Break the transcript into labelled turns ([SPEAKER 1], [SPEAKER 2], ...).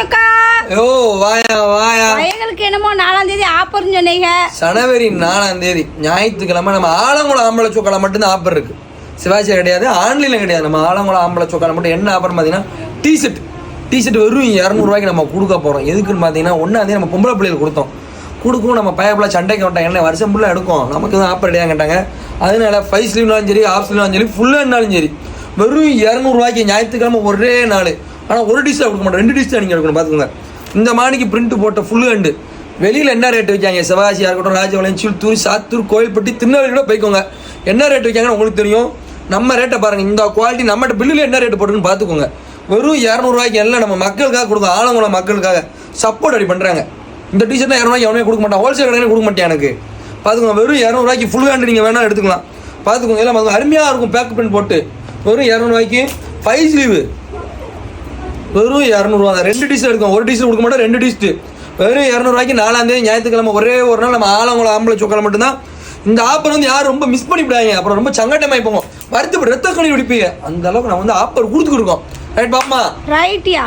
[SPEAKER 1] சொக்கா.
[SPEAKER 2] ஓ வாயா வாயா.
[SPEAKER 1] பையங்களுக்கு என்னமோ 4ஆம் தேதி ஆஃபர்னு சொன்னீங்க.
[SPEAKER 2] ஜனவரி 4ஆம் தேதி ஞாயிற்றுக்கிழமை நம்ம ஆலங்குளம் ஆம்பளை சொக்கால மட்டும்தான் ஆஃபர் இருக்கு. சிவாஜி கிடையாது, ஆன்லைன்ல கிடையாது. நம்ம ஆலங்குளம் ஆம்பளை சொக்கால மட்டும் என்ன ஆஃபர் பார்த்தீங்கன்னா டிஷர்ட் வெறும் 200 நம்ம கொடுக்க போறோம். எதுக்குன்னு பார்த்தீங்கன்னா 1ஆம் தேதி நம்ம பொம்பளை பிள்ளைகள் கொடுக்கும். நம்ம பயப்பிள்ள சண்டைக்கு விட்டாங்க, என்ன வருஷம் ஃபுல்லாக எடுக்கும், நமக்கு தான் ஆஃபர் கிடையாது கேட்டாங்க. அதனால 5 ஸ்லீவ்னாலும் சரி, ஆஃப் ஸ்லீவ்னாலும் சரி, ஃபுல்லாக இருந்தாலும் சரி வெறும் 200 ஞாயிற்றுக்கிழமை ஒரே நாள். ஆனால் ஒரு டிஷ்ஷாக கொடுக்க மாட்டோம், 2 டிஷ் தான் நீங்கள் எடுக்கணும். பார்த்துக்கோங்க. இந்த மாணிக்கு பிரிண்ட் போட்ட ஃபுல் ஹேண்டு வெளியில் என்ன ரேட் வைக்காங்க, சிவாஜியாக இருக்கட்டும், ராஜபாளையம், சில்தூர், சாத்தூர், கோயில்பட்டி, திருநெல்வேலி கூட போய்க்கோங்க. என்ன ரேட் வைக்காங்கன்னு உங்களுக்கு தெரியும். நம்ம ரேட்டை பாருங்கள். இந்த குவாலிட்டி நம்மகிட்ட பில்லில் என்ன ரேட்டு போட்டுன்னு பார்த்துக்கோங்க. வெறும் 200 எல்லாம் நம்ம மக்களுக்காக கொடுக்கும். ஆலங்குளம் மக்களுக்காக சப்போர்ட் அடி பண்ணுறாங்க. இந்த டிஷர்ட் 200 எவனே கொடுக்க மாட்டான், ஹோல்சேல் கடையிலே கொடுக்க மாட்டேன் எனக்கு. பார்த்துக்கோங்க. வெறும் 200 ஃபுல் ஹேண்டு நீங்கள் வேணால் எடுத்துக்கலாம். பார்த்துக்கோங்க. எல்லாம் பார்த்துக்கோங்க, அருமையாக இருக்கும். பேக் பிரிண்ட் போட்டு வெறும் 200 5 ஸ்லீவ் வெறும் 200 தான். 2 டிஷ் எடுக்கும், ஒரு டிஷ் கொடுக்க மாட்டோம், 2 டிஷ் வெறும் 200 4ஆம் தேதி ஞாயிற்றுக்கிழமை ஒரே ஒரு நாள் நம்ம ஆலங்குளம் ஆம்பளை சொக்கால மட்டும்தான். இந்த ஆஃபர் வந்து யாரும் ரொம்ப மிஸ் பண்ணிவிடாங்க, அப்புறம் ரொம்ப சங்கட்டமாகி போங்க, வருத்தப்பட்டு ரத்த கண்ணி வெடிப்பீங்க. அந்த அளவுக்கு நம்ம வந்து ஆஃபர் கொடுத்துருக்கோம். ரைட் பாப்பா?
[SPEAKER 1] ரைட்டியா.